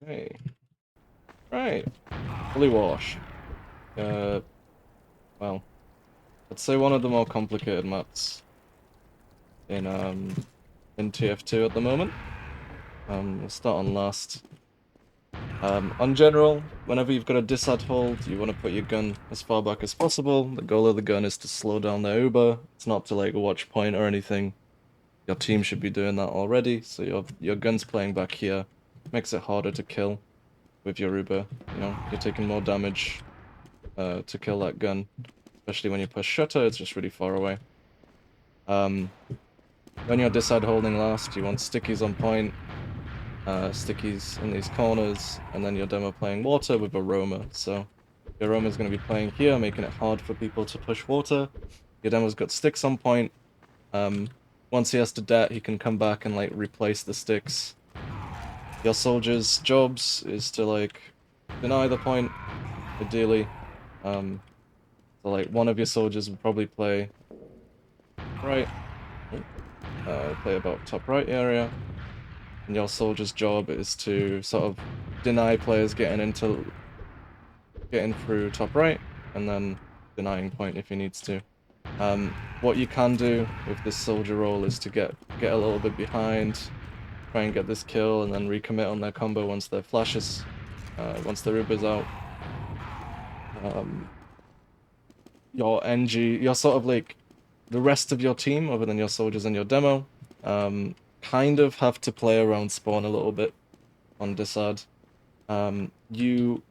Hey, right. Gullywash. Uh, well, I'd say one of the more complicated maps in in TF2 at the moment. We'll start on last. On general, whenever you've got a disad hold, you want to put your gun as far back as possible. The goal of the gun is to slow down their Uber. It's not to like watch point or anything. Your team should be doing that already, so your gun's playing back here. Makes it harder to kill with your Uber. You know, you're taking more damage to kill that gun. Especially when you push shutter, it's just really far away. Um, when you're disad holding last, you want stickies on point, stickies in these corners, and then your demo playing water with a roamer. So your roamer's going to be playing here, making it hard for people to push water. Your demo's got sticks on point. Um, Once he has to det, he can come back and like replace the sticks. Your soldiers' jobs is to like deny the point, ideally. So like one of your soldiers would probably play right, play about top right area, and your soldier's job is to sort of deny players getting through top right, and then denying point if he needs to. What you can do with this soldier role is to get a little bit behind, try and get this kill, and then recommit on their combo once their flashes, once their Uber's out. Um, your NG, you're sort of like the rest of your team, other than your soldiers and your demo, kind of have to play around spawn a little bit on Disad. You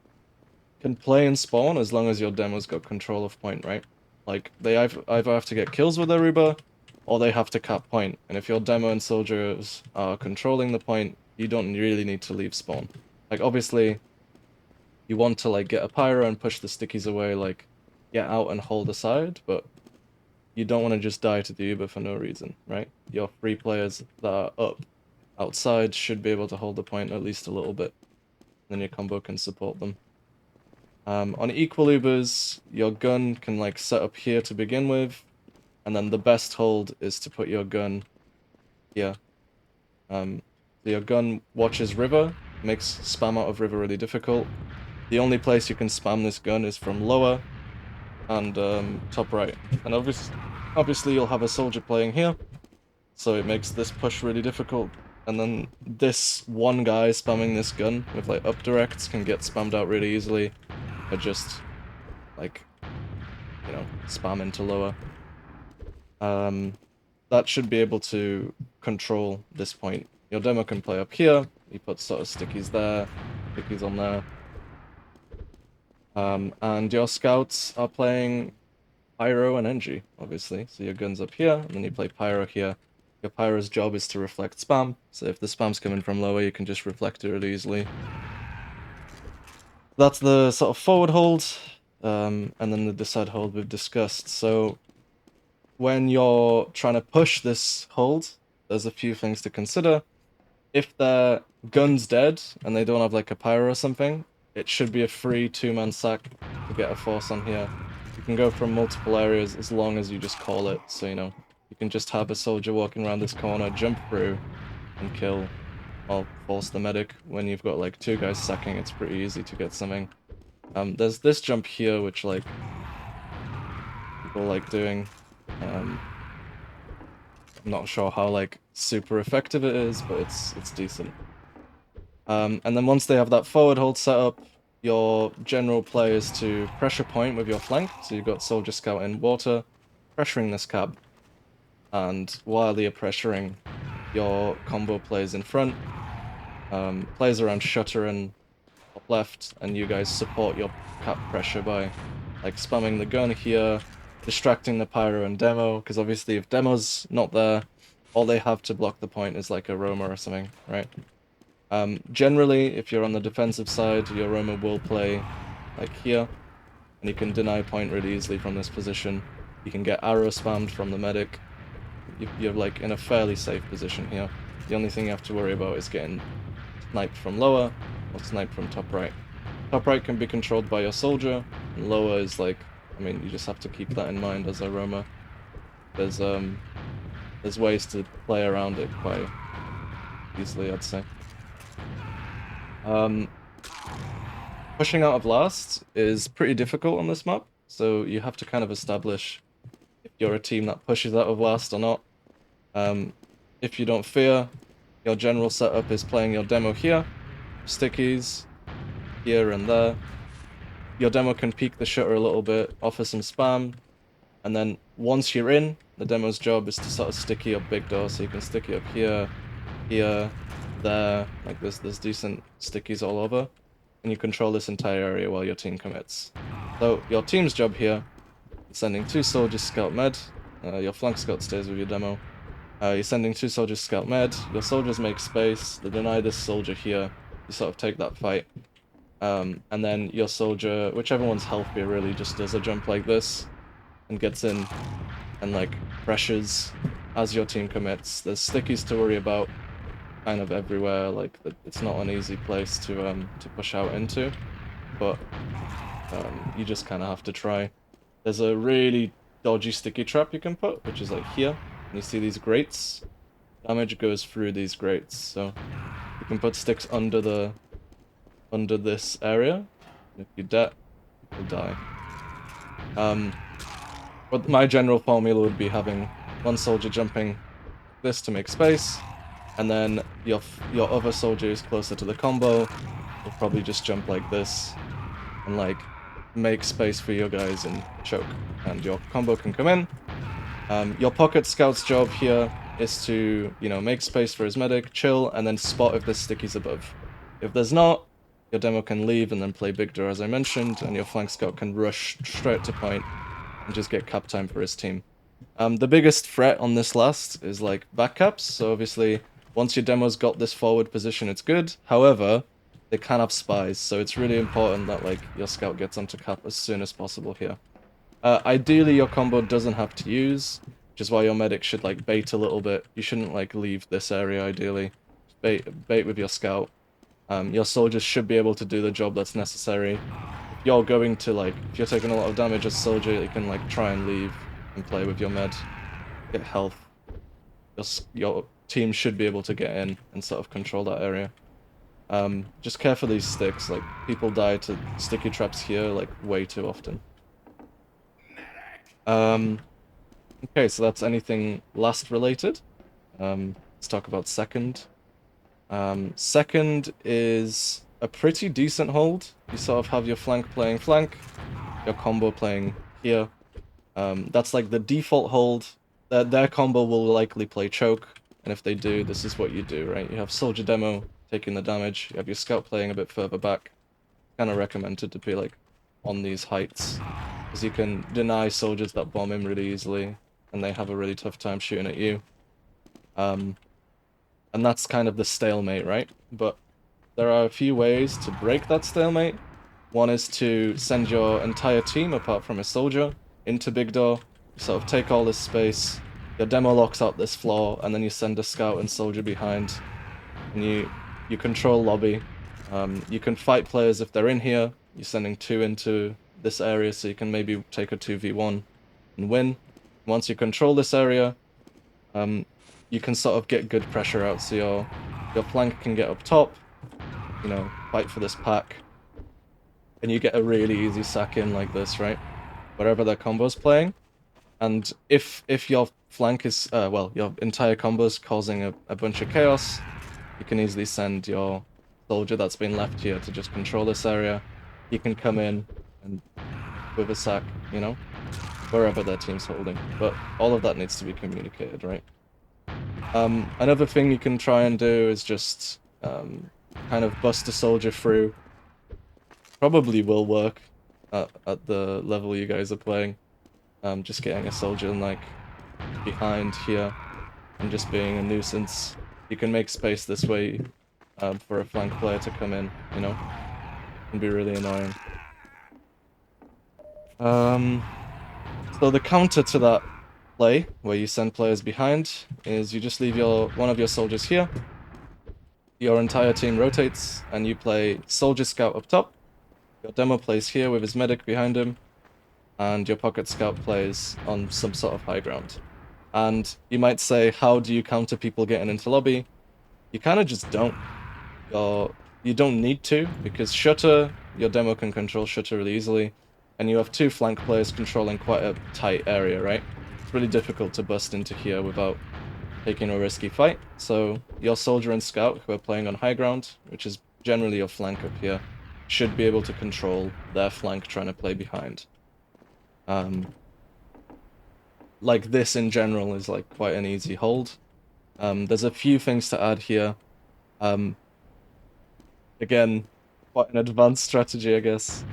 can play in spawn as long as your demo's got control of point, right? Like, they either have to get kills with Aruba, or they have to cap point. And if your demo and soldiers are controlling the point, you don't really need to leave spawn. Like, obviously, you want to, like, get a pyro and push the stickies away, like, get out and hold aside, but you don't want to just die to the Uber for no reason, right? Your free players that are up outside should be able to hold the point at least a little bit. Then your combo can support them. On equal Ubers, your gun can like set up here to begin with, and then the best hold is to put your gun here. So your gun watches river, makes spam out of river really difficult. The only place you can spam this gun is from lower and top right. And obviously you'll have a soldier playing here, so it makes this push really difficult. And then this one guy spamming this gun with like up directs can get spammed out really easily. Or just like, you know, spam into lower. That should be able to control this point. Your demo can play up here. You put sort of stickies there, stickies on there. And your scouts are playing Pyro and Engie, obviously. So your gun's up here, and then you play Pyro here. Your Pyro's job is to reflect spam, so if the spam's coming from lower, you can just reflect it really easily. That's the sort of forward hold, and then the decide hold we've discussed. So when you're trying to push this hold, there's a few things to consider. If their gun's dead and they don't have like a pyro or something, it should be a free two-man sack to get a force on here. You can go from multiple areas as long as you just call it, so you know, you can just have a soldier walking around this corner, jump through, and kill, or force the medic. When you've got like two guys sacking, it's pretty easy to get something. There's this jump here, which like, people like doing. I'm not sure how like super effective it is, but it's decent. And then once they have that forward hold set up, your general play is to pressure point with your flank. So you've got soldier scout in water, pressuring this cab. And while you're pressuring, your combo plays in front, plays around shutter and top left, and you guys support your cap pressure by like spamming the gun here, distracting the pyro and demo, because obviously if demo's not there, all they have to block the point is like a roamer or something, right? Generally, if you're on the defensive side, your roamer will play like here, and you can deny point really easily from this position. You can get arrow spammed from the medic. You're like in a fairly safe position here. The only thing you have to worry about is getting sniped from lower or sniped from top right. Top right can be controlled by your soldier, and lower is like, I mean, you just have to keep that in mind as a roamer. There's ways to play around it quite easily, I'd say. Pushing out of last is pretty difficult on this map, so you have to kind of establish if you're a team that pushes out of last or not. If you don't fear, your general setup is playing your demo here, stickies here and there. Your demo can peek the shutter a little bit, offer some spam, and then once you're in, the demo's job is to sort of sticky up big door, so you can sticky up here, here, there, like there's decent stickies all over, and you control this entire area while your team commits. So your team's job here is sending 2 soldiers scout med, your flank scout stays with your demo. You're sending 2 soldiers scout med, your soldiers make space, they deny this soldier here, you sort of take that fight. And then your soldier, whichever one's healthier really, just does a jump like this and gets in and like pressures as your team commits. There's stickies to worry about kind of everywhere, like it's not an easy place to push out into, but you just kind of have to try. There's a really dodgy sticky trap you can put, which is like here, and you see these grates. Damage goes through these grates, so you can put sticks under this area. If you dead, you'll die. But my general formula would be having 1 soldier jumping this to make space, and then your other soldier is closer to the combo will probably just jump like this and like make space for your guys and choke, and your combo can come in. Your pocket scout's job here is to, you know, make space for his medic, chill, and then spot if there's stickies above. If there's not, your demo can leave and then play big door as I mentioned, and your flank scout can rush straight to point and just get cap time for his team. The biggest threat on this last is like back caps, so obviously once your demo's got this forward position it's good, however, they can have spies, so it's really important that like your scout gets onto cap as soon as possible here. Ideally your combo doesn't have to use, which is why your medic should like bait a little bit. You shouldn't like leave this area ideally. Bait with your scout. Your soldiers should be able to do the job that's necessary. If you're going to like, if you're taking a lot of damage as a soldier, you can like try and leave and play with your med, get health. Your team should be able to get in and sort of control that area. Just care for these sticks, like people die to sticky traps here like way too often. Okay, so that's anything last related. Let's talk about second. Second is a pretty decent hold. You sort of have your flank playing flank, your combo playing here. That's like the default hold. Their combo will likely play choke, and if they do, this is what you do, right? You have soldier demo taking the damage, you have your scout playing a bit further back. Kind of recommended to be like on these heights, because you can deny soldiers that bomb him really easily, and they have a really tough time shooting at you. And that's kind of the stalemate, right? But there are a few ways to break that stalemate. One is to send your entire team, apart from a soldier, into big door. You sort of take all this space, your demo locks out this floor, and then you send a scout and soldier behind, and you control lobby. You can fight players if they're in here. You're sending 2 into this area, so you can maybe take a 2v1 and win. Once you control this area, you can sort of get good pressure out, so your flank can get up top, you know, fight for this pack, and you get a really easy sack in like this, right? Wherever their combo's playing. And if your flank is, well, your entire combo's causing a bunch of chaos, you can easily send your soldier that's been left here to just control this area. He can come in and with a sack, you know, wherever their team's holding. But all of that needs to be communicated, right? Another thing you can try and do is just kind of bust a soldier through. Probably will work at the level you guys are playing. Just getting a soldier like behind here and just being a nuisance. You can make space this way for a flank player to come in, you know? It can be really annoying. So the counter to that play, where you send players behind, is you just leave one of your soldiers here. Your entire team rotates, and you play soldier scout up top. Your demo plays here with his medic behind him, and your pocket scout plays on some sort of high ground. And you might say, how do you counter people getting into lobby? You kind of just don't. you don't need to, because Shutter, your demo can control Shutter really easily, and you have two flank players controlling quite a tight area, right? It's really difficult to bust into here without taking a risky fight. So your soldier and scout, who are playing on high ground, which is generally your flank up here, should be able to control their flank trying to play behind. Like this in general is like quite an easy hold. There's a few things to add here. Again, quite an advanced strategy, I guess.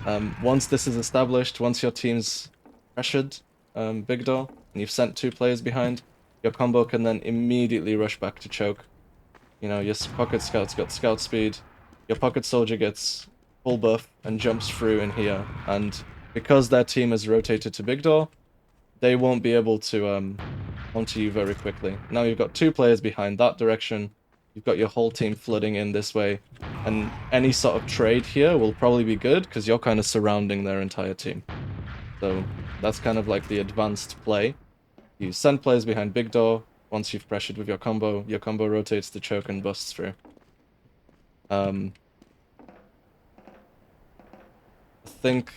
Once this is established, once your team's pressured big door, and you've sent two players behind, your combo can then immediately rush back to choke. You know, your pocket scout's got scout speed, your pocket soldier gets full buff and jumps through in here, and because their team has rotated to big door, they won't be able to onto you very quickly. Now you've got two players behind that direction, you've got your whole team flooding in this way, and any sort of trade here will probably be good because you're kind of surrounding their entire team. So that's kind of like the advanced play. You send players behind big door. Once you've pressured with your combo rotates to choke and busts through. I think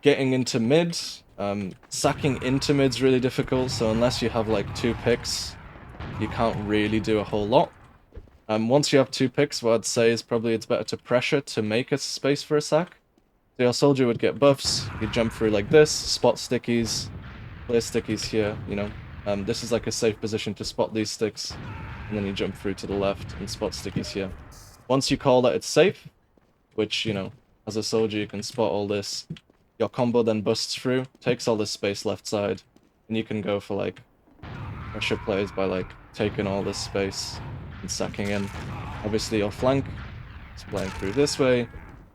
getting into mid, sacking into mid's really difficult, so unless you have like two picks, you can't really do a whole lot. Once you have two picks, what I'd say is probably it's better to pressure to make a space for a sack. So your soldier would get buffs, you jump through like this, spot stickies, clear stickies here, you know. This is like a safe position to spot these sticks, and then you jump through to the left and spot stickies here. Once you call that it's safe, which, you know, as a soldier you can spot all this, your combo then busts through, takes all this space left side, and you can go for like pressure plays by like taking all this space and sacking in. Obviously your flank is playing through this way.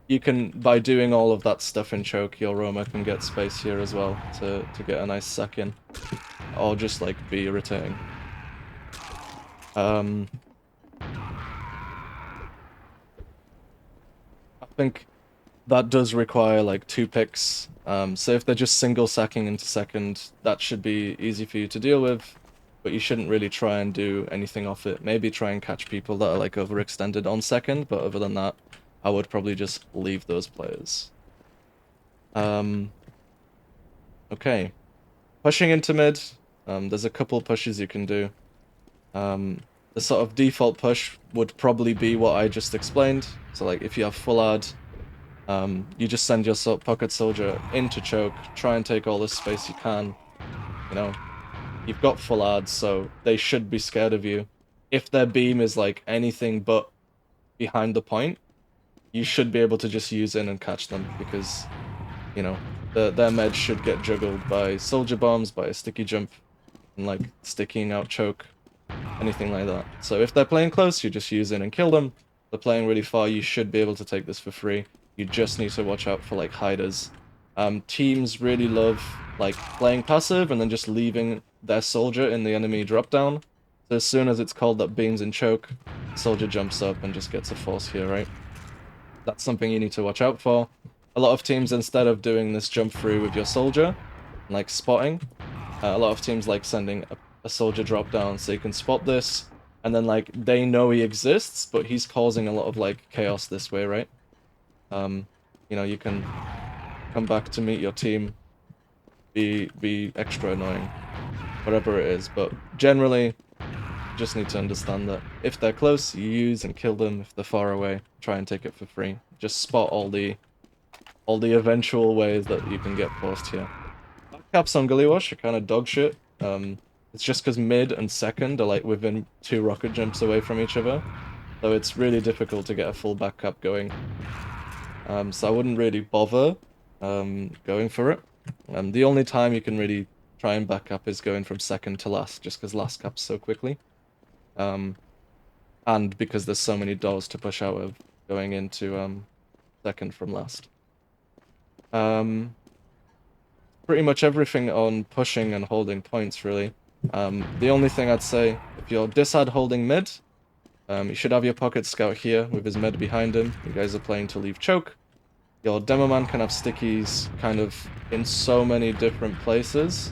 You can, by doing all of that stuff in choke, your Roma can get space here as well to get a nice sack in. Or just like be irritating. I think that does require like two picks. So if they're just single sacking into second, that should be easy for you to deal with, but you shouldn't really try and do anything off it. Maybe try and catch people that are like overextended on second, but other than that, I would probably just leave those players. Okay. Pushing into mid, there's a couple pushes you can do. The sort of default push would probably be what I just explained. So like if you have full ad, you just send your pocket soldier into choke, try and take all this space you can. You know, you've got full ads, so they should be scared of you. If their beam is like anything but behind the point, you should be able to just use in and catch them because, you know, their med should get juggled by soldier bombs, by a sticky jump, and like sticking out choke, anything like that. So if they're playing close, you just use in and kill them. If they're playing really far, you should be able to take this for free. You just need to watch out for like hiders. Teams really love like playing passive and then just leaving their soldier in the enemy drop down. So as soon as it's called that beams in choke, soldier jumps up and just gets a force here, right? That's something you need to watch out for. A lot of teams, instead of doing this jump through with your soldier, like spotting, a lot of teams like sending a soldier drop down so you can spot this, and then like they know he exists, but he's causing a lot of like chaos this way, right? You know, you can come back to meet your team, be extra annoying, whatever it is, but generally just need to understand that if they're close, you use and kill them. If they're far away, try and take it for free. Just spot all the eventual ways that you can get forced here. Caps on Gullywash are kind of dog shit. It's just because mid and second are like within 2 rocket jumps away from each other, so it's really difficult to get a full back cap going. So I wouldn't really bother going for it. The only time you can really try and back up is going from second to last, just because last caps so quickly. And because there's so many doors to push out of going into second from last. Pretty much everything on pushing and holding points, really. The only thing I'd say, if you're disad holding mid, you should have your pocket scout here with his med behind him. You guys are playing to leave choke. Your demo man can have stickies kind of in so many different places.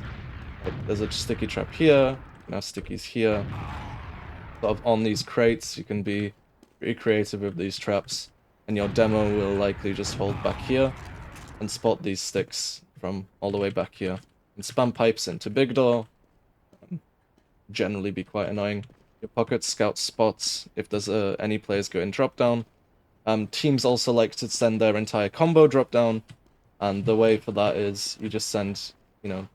Like, there's a sticky trap here, you can have stickies here. Sort of on these crates, you can be pretty creative with these traps, and your demo will likely just hold back here and spot these sticks from all the way back here. And spam pipes into big door, generally be quite annoying. Your pocket scout spots if there's any players going drop down. Teams also like to send their entire combo drop down, and the way for that is you just send,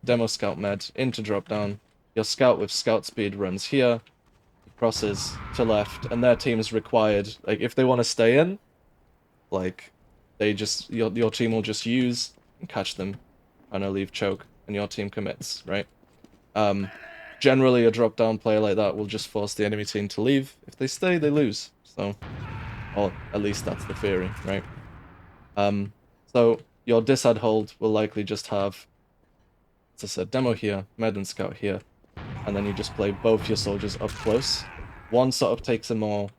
demo scout med into drop down. Your scout with scout speed runs here, crosses to left, and their team is required. Like if they want to stay in, like they just your team will just use and catch them, and they'll leave choke, and your team commits, right? Generally, a drop-down play like that will just force the enemy team to leave. If they stay, they lose. So, or at least that's the theory, right? So your disad hold will likely just have, as I said, demo here, med and scout here, and then you just play both your soldiers up close. One sort of takes a more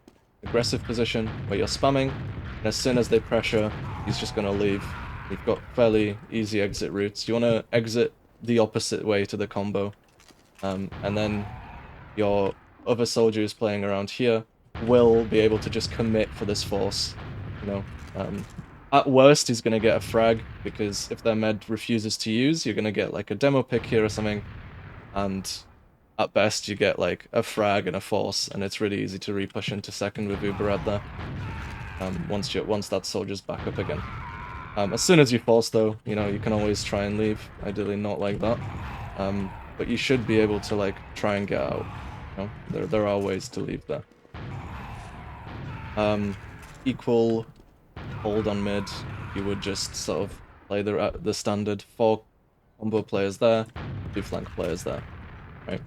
aggressive position where you're spamming, and as soon as they pressure, he's just gonna leave. You've got fairly easy exit routes. You want to exit the opposite way to the combo. And then your other soldiers playing around here will be able to just commit for this force, At worst, he's going to get a frag, because if their med refuses to use, you're going to get like a demo pick here or something, and at best you get like a frag and a force, and it's really easy to repush into second with Uberad there, once that soldier's back up again. As soon as you force though, you can always try and leave, ideally not like that. But you should be able to like try and get out. There are ways to leave there. Equal hold on mid. You would just sort of play the standard 4 combo players there, 2 flank players there, right?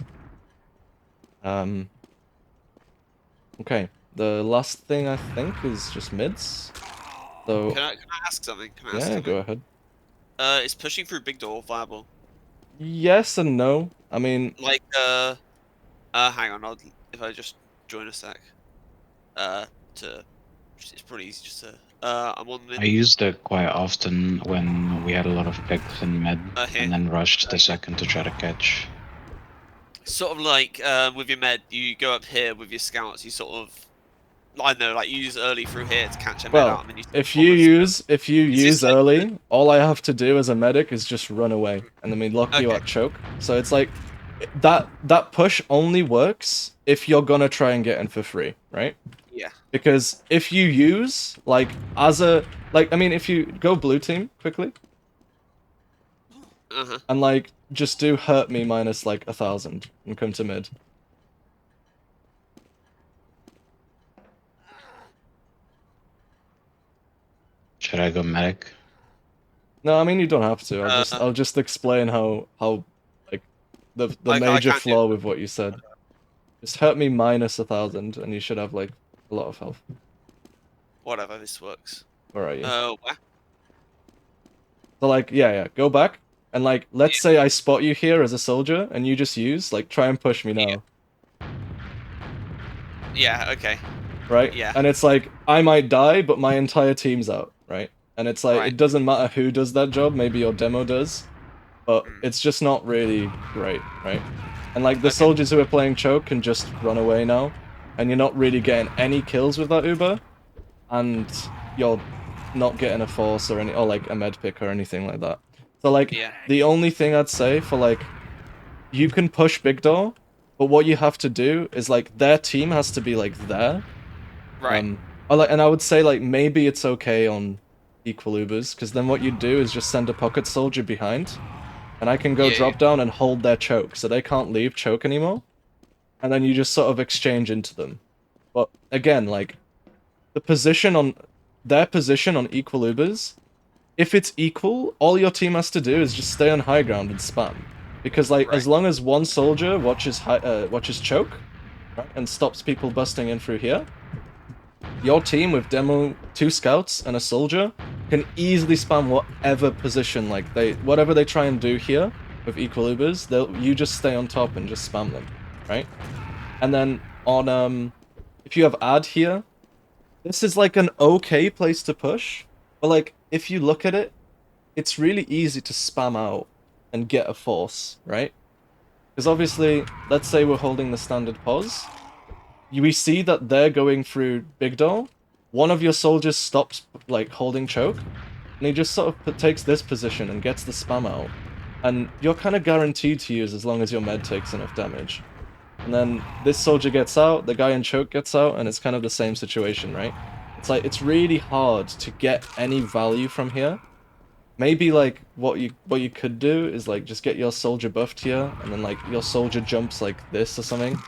Okay. The last thing I think is just mids. So can I ask something? Yeah, go ahead. Is pushing through big door viable? Yes and no. I mean, like, hang on, if I just join a sec. It's pretty easy just to, I'm on mid. I used it quite often when we had a lot of picks in mid, and then rushed the second to try to catch. Sort of like, with your med, you go up here with your scouts, you sort of, I know, like, you use early through here to catch a med out, and then you if you use early, all I have to do as a medic is just run away, and then we lock you at choke. So it's like, that push only works if you're gonna try and get in for free, right? Yeah. Because if you use, like, I mean, if you go blue team quickly, and like, just do hurt me minus like 1,000 and come to mid. Should I go medic? No, I mean you don't have to. I'll just explain how like the major flaw with what you said. Just hurt me minus 1,000 and you should have like a lot of health. Whatever, this works. Where are you? Where? So like, yeah, go back and like, let's say I spot you here as a soldier and you just use, like, try and push me now. Yeah, okay. Right? Yeah. And it's like, I might die, but my entire team's out, right? And it's like, it doesn't matter who does that job, maybe your demo does, but it's just not really great, right? And like, the soldiers who are playing choke can just run away now, and you're not really getting any kills with that Uber, and you're not getting a force or like a med pick or anything like that. So like, the only thing I'd say for like, you can push big door, but what you have to do is like, their team has to be like there. Right. And I would say like, maybe it's okay on equal Ubers, because then what you do is just send a pocket soldier behind, and I can go drop down and hold their choke, so they can't leave choke anymore, and then you just sort of exchange into them. But again, like, their position on equal Ubers, if it's equal, all your team has to do is just stay on high ground and spam, because like, as long as one soldier watches choke, right, and stops people busting in through here, your team with demo, 2 scouts and a soldier can easily spam whatever position, like whatever they try and do here with equal Ubers, you just stay on top and just spam them, right? And then on if you have add here, this is like an okay place to push, but like, if you look at it, it's really easy to spam out and get a force, right? Because obviously, let's say we're holding the standard pause, we see that they're going through big door. One of your soldiers stops like holding choke, and he just sort of takes this position and gets the spam out. And you're kind of guaranteed to use as long as your med takes enough damage. And then this soldier gets out, the guy in choke gets out, and it's kind of the same situation, right? It's like, it's really hard to get any value from here. Maybe like what you could do is like just get your soldier buffed here, and then like your soldier jumps like this or something,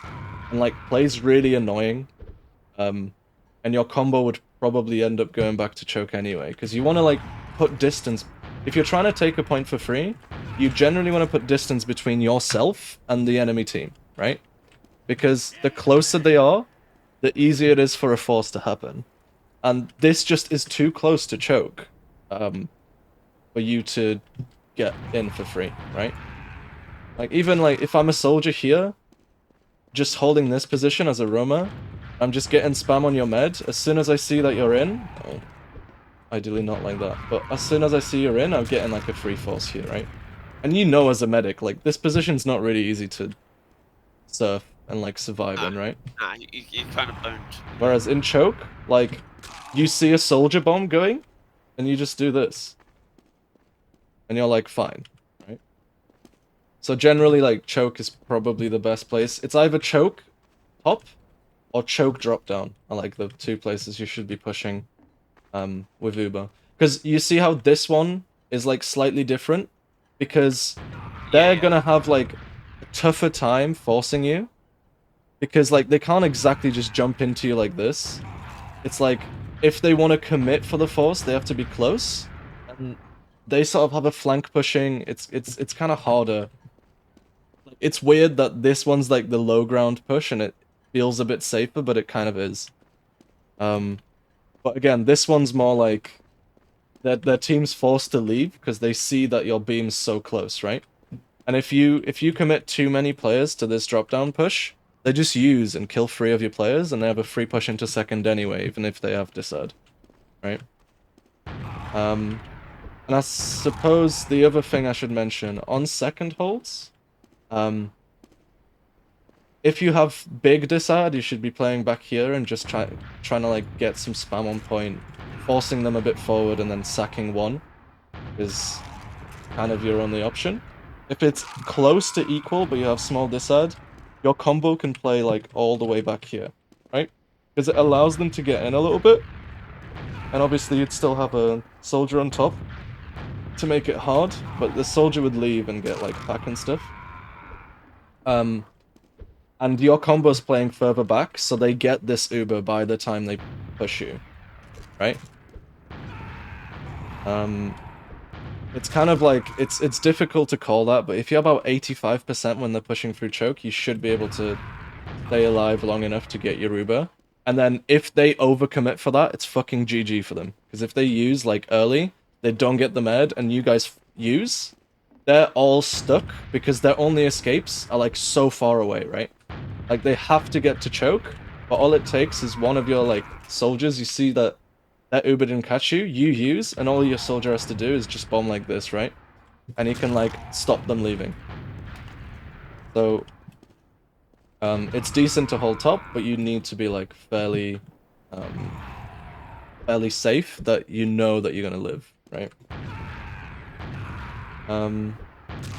and like plays really annoying. And your combo would probably end up going back to choke anyway, because you want to like put distance. If you're trying to take a point for free, you generally want to put distance between yourself and the enemy team, right? Because the closer they are, the easier it is for a force to happen. And this just is too close to choke for you to get in for free, right? Like, even like if I'm a soldier here, just holding this position as a roamer, I'm just getting spam on your med. As soon as I see that you're in, oh, ideally not like that, but as soon as I see you're in, I'm getting like a free force here, right? And you know as a medic, like, this position's not really easy to surf and like survive in, right? You kind of don't. Whereas in choke, like, you see a soldier bomb going, and you just do this. And you're like, fine, right? So generally, like, choke is probably the best place. It's either choke top or choke drop down are like the two places you should be pushing with Uber. Because you see how this one is like slightly different? Because they're gonna have like a tougher time forcing you. Because like they can't exactly just jump into you like this. It's like if they want to commit for the force, they have to be close. And they sort of have a flank pushing. It's kind of harder. It's weird that this one's like the low ground push and it feels a bit safer, but it kind of is. But again, this one's more like their team's forced to leave because they see that your beam's so close, right? And if you commit too many players to this drop down push, they just use and kill 3 of your players, and they have a free push into second anyway, even if they have disad, right? And I suppose the other thing I should mention on second holds, if you have big disad, you should be playing back here and just trying to like get some spam on point, forcing them a bit forward, and then sacking one is kind of your only option. If it's close to equal but you have small disad, your combo can play like all the way back here, right? Because it allows them to get in a little bit, and obviously you'd still have a soldier on top to make it hard, but the soldier would leave and get like pack and stuff. And your combo's playing further back, so they get this Uber by the time they push you, right? It's kind of like, it's difficult to call that, but if you're about 85% when they're pushing through choke, you should be able to stay alive long enough to get your Uber. And then if they overcommit for that, it's fucking GG for them. Because if they use, like, early, they don't get the med, and you guys use, they're all stuck, because their only escapes are, like, so far away, right? Like, they have to get to choke, but all it takes is one of your, like, soldiers, you see that Uber didn't catch you use, and all your soldier has to do is just bomb like this, right? And he can, like, stop them leaving. So, it's decent to hold top, but you need to be, like, fairly safe that you know that you're gonna live, right? And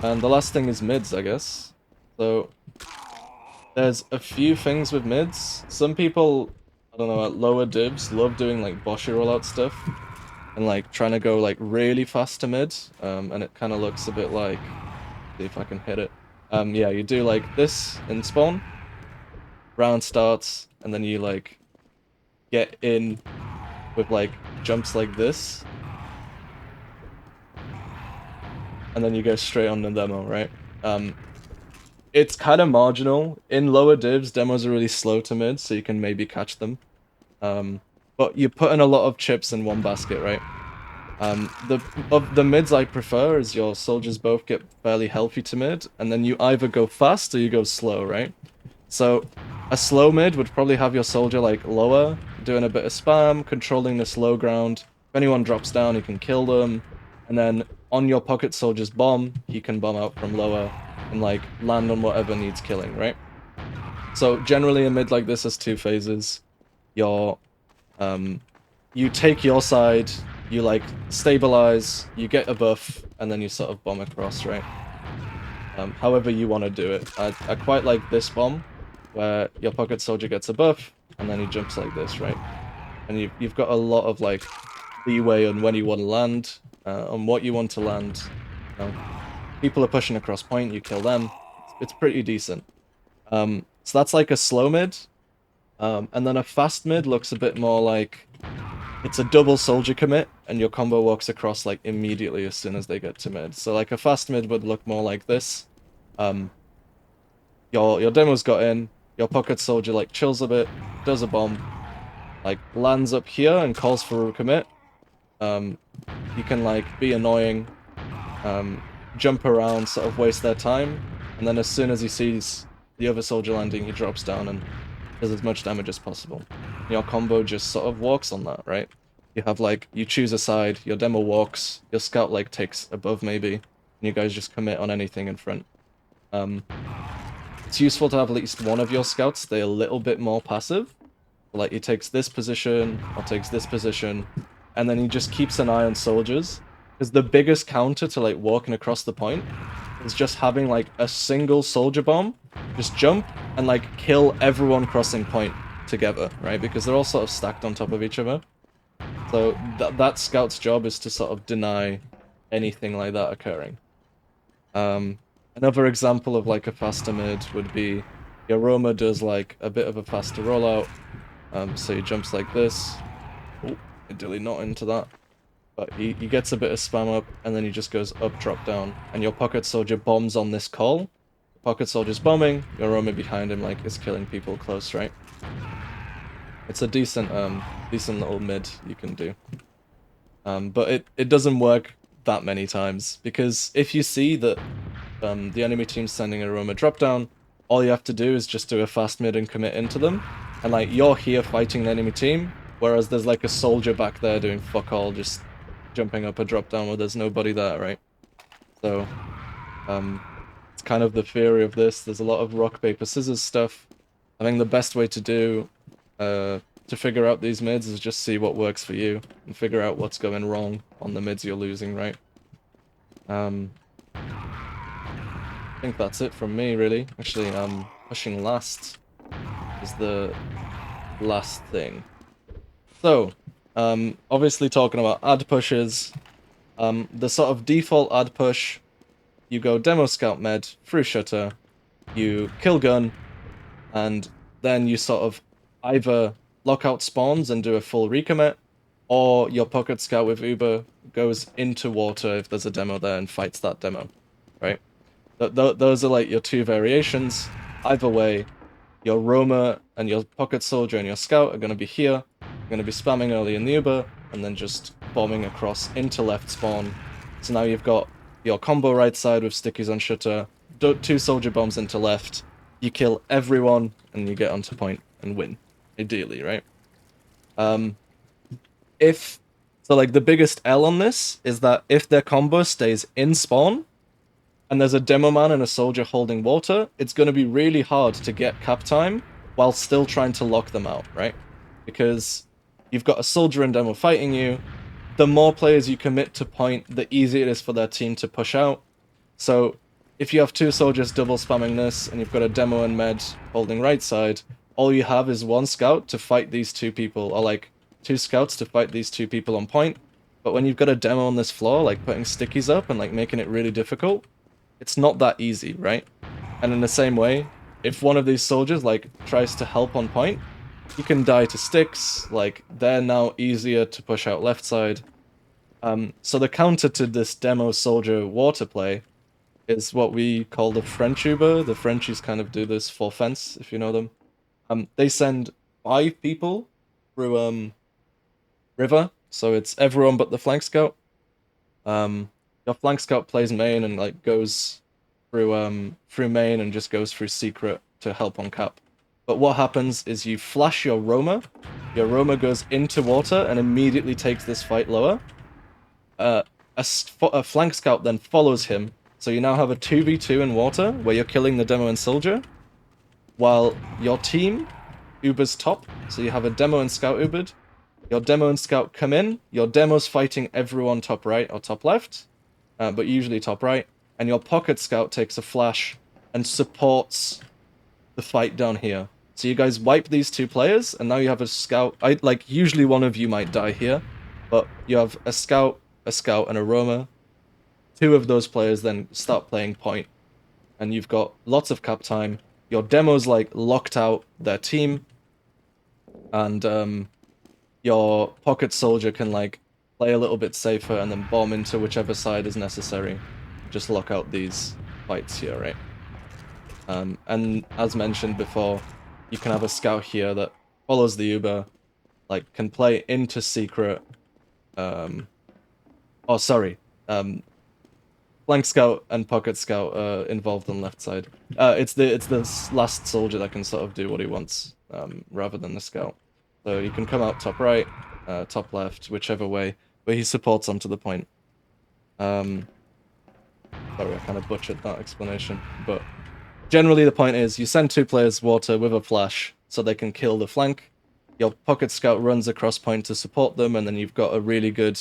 the last thing is mids, I guess. So, there's a few things with mids. Some people, I don't know, at lower divs love doing like Boshi rollout stuff and like trying to go like really fast to mid, and it kind of looks a bit like, see if I can hit it. Yeah, you do like this in spawn, round starts, and then you like get in with like jumps like this, and then you go straight on the demo, right? It's kind of marginal. In lower divs, demos are really slow to mid, so you can maybe catch them. But you put in a lot of chips in one basket, right? The mids I prefer is your soldiers both get fairly healthy to mid, and then you either go fast or you go slow, right? So a slow mid would probably have your soldier like lower, doing a bit of spam, controlling this low ground. If anyone drops down, you can kill them. And then on your pocket soldier's bomb, he can bomb out from lower and like land on whatever needs killing, right? So generally a mid like this has two phases. You take your side, you like stabilize, you get a buff, and then you sort of bomb across, right? However you want to do it. I quite like this bomb, where your pocket soldier gets a buff, and then he jumps like this, right? And you've got a lot of like leeway on when you want to land, on what you want to land. You know, people are pushing across point, you kill them. It's pretty decent. So that's like a slow mid. And then a fast mid looks a bit more like it's a double soldier commit, and your combo walks across like immediately as soon as they get to mid. So like a fast mid would look more like this. Your demo's got in, your pocket soldier like chills a bit, does a bomb, like lands up here and calls for a commit. You can like be annoying, jump around, sort of waste their time, and then as soon as he sees the other soldier landing, he drops down and does as much damage as possible. Your combo just sort of walks on that, right? You have like, you choose a side, your demo walks, your scout like takes above maybe, and you guys just commit on anything in front. It's useful to have at least one of your scouts stay a little bit more passive. Like he takes this position, or takes this position, and then he just keeps an eye on soldiers. Because the biggest counter to like walking across the point is just having like a single soldier bomb, just jump and like kill everyone crossing point together, right? Because they're all sort of stacked on top of each other. So that scout's job is to sort of deny anything like that occurring. Another example of like a faster mid would be your Roma does like a bit of a faster rollout. So he jumps like this. Oh, ideally not into that. But he gets a bit of spam up, and then he just goes up, drop down, and your pocket soldier bombs on this call. The pocket soldier's bombing, your Roma behind him like is killing people close, right? It's a decent little mid you can do. But it doesn't work that many times, because if you see that the enemy team's sending a Roma drop down, all you have to do is just do a fast mid and commit into them, and like you're here fighting the enemy team, whereas there's like a soldier back there doing fuck all, just jumping up a drop down where there's nobody there, right? So it's kind of the theory of this. There's a lot of rock paper scissors stuff. I think the best way to do to figure out these mids is just see what works for you and figure out what's going wrong on the mids you're losing, right? I think that's it from me, really. Actually, pushing last is the last thing. So, obviously talking about ad pushes, the sort of default ad push, you go demo scout med, through shutter, you kill gun, and then you sort of either lock out spawns and do a full recommit, or your pocket scout with Uber goes into water if there's a demo there and fights that demo, right? Those are like your two variations. Either way, your Roma and your pocket soldier and your scout are going to be here, going to be spamming early in the Uber, and then just bombing across into left spawn. So now you've got your combo right side with stickies on shutter, two soldier bombs into left, you kill everyone, and you get onto point and win, ideally, right? So like the biggest L on this is that if their combo stays in spawn, and there's a demo man and a soldier holding water, it's going to be really hard to get cap time while still trying to lock them out, right? Because you've got a soldier and demo fighting you. The more players you commit to point, the easier it is for their team to push out. So if you have two soldiers double spamming this, and you've got a demo and med holding right side, all you have is one scout to fight these two people, or like two scouts to fight these two people on point. But when you've got a demo on this floor, like putting stickies up and like making it really difficult, it's not that easy, right? And in the same way, if one of these soldiers like tries to help on point, you can die to sticks, like they're now easier to push out left side. So the counter to this demo soldier water play is what we call the French Uber. The Frenchies kind of do this for fence, if you know them. They send 5 people through river, so it's everyone but the flank scout. Your flank scout plays main and like goes through main and just goes through secret to help on cap. But what happens is you flash your Roma goes into water and immediately takes this fight lower. A flank scout then follows him, so you now have a 2v2 in water where you're killing the demo and soldier, while your team Ubers top. So you have a demo and scout Ubered. Your demo and scout come in. Your demo's fighting everyone top right or top left, but usually top right. And your pocket scout takes a flash and supports the fight down here. So you guys wipe these two players, and now you have a scout. Usually one of you might die here, but you have a scout, and a roamer. Two of those players then start playing point, and you've got lots of cap time. Your demo's like locked out their team, and your pocket soldier can like play a little bit safer and then bomb into whichever side is necessary. Just lock out these fights here, right? And as mentioned before, you can have a scout here that follows the Uber, like can play into secret. Flank scout and pocket scout involved on left side. It's the last soldier that can sort of do what he wants, rather than the scout. So you can come out top right, top left, whichever way, but he supports onto the point. Sorry, I kind of butchered that explanation, but generally the point is you send two players water with a flash so they can kill the flank. Your pocket scout runs across point to support them, and then you've got a really good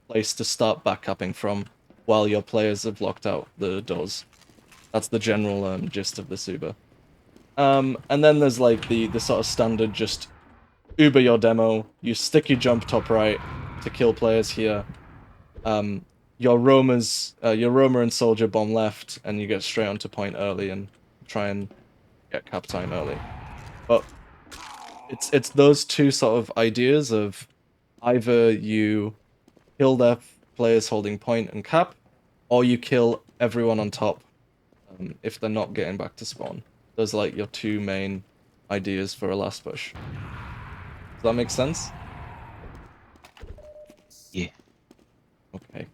place to start backcapping from while your players have locked out the doors. That's the general gist of this Uber. And then there's like the sort of standard just Uber your demo, you sticky jump top right to kill players here. Your roamer and soldier bomb left, and you get straight onto point early and try and get cap time early. But it's those two sort of ideas of either you kill their players holding point and cap, or you kill everyone on top if they're not getting back to spawn. Those are like your two main ideas for a last push. Does that make sense? Yeah. Okay.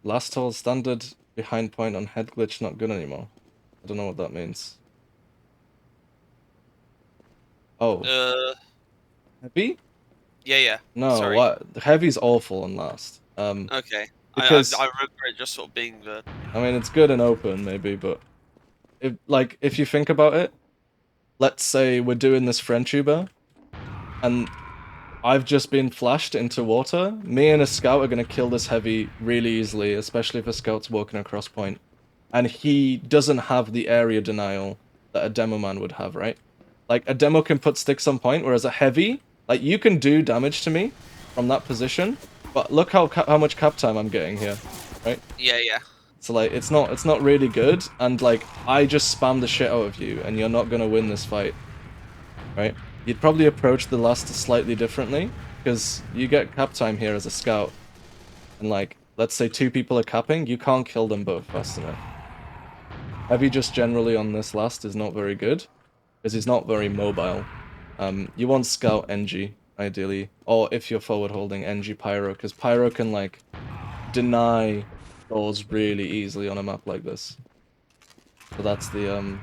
Last hold standard behind point on head glitch not good anymore. I don't know what that means. Oh. Heavy? Yeah. No, sorry. what? Heavy's awful on last. Okay. Because I remember it just sort of being the. I mean, it's good and open maybe, but if you think about it, let's say we're doing this French Uber, and I've just been flashed into water. Me and a scout are gonna kill this heavy really easily, especially if a scout's walking across point. And he doesn't have the area denial that a demo man would have, right? Like, a demo can put sticks on point, whereas a heavy, like, you can do damage to me from that position, but look how much cap time I'm getting here, right? Yeah. So, like, it's not really good, and, like, I just spam the shit out of you, and you're not gonna win this fight, right? You'd probably approach the last slightly differently, because you get cap time here as a scout, and, like, let's say two people are capping, you can't kill them both fast enough. Heavy just generally on this last is not very good, because he's not very mobile. You want scout NG, ideally, or if you're forward holding, NG Pyro, because Pyro can, like, deny doors really easily on a map like this. So that's the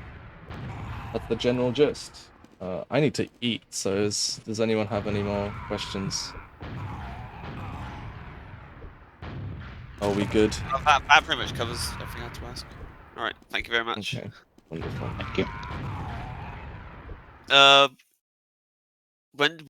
general gist. I need to eat, so does anyone have any more questions? Are we good? That pretty much covers everything I had to ask. Alright, thank you very much. Okay, wonderful. Thank you. When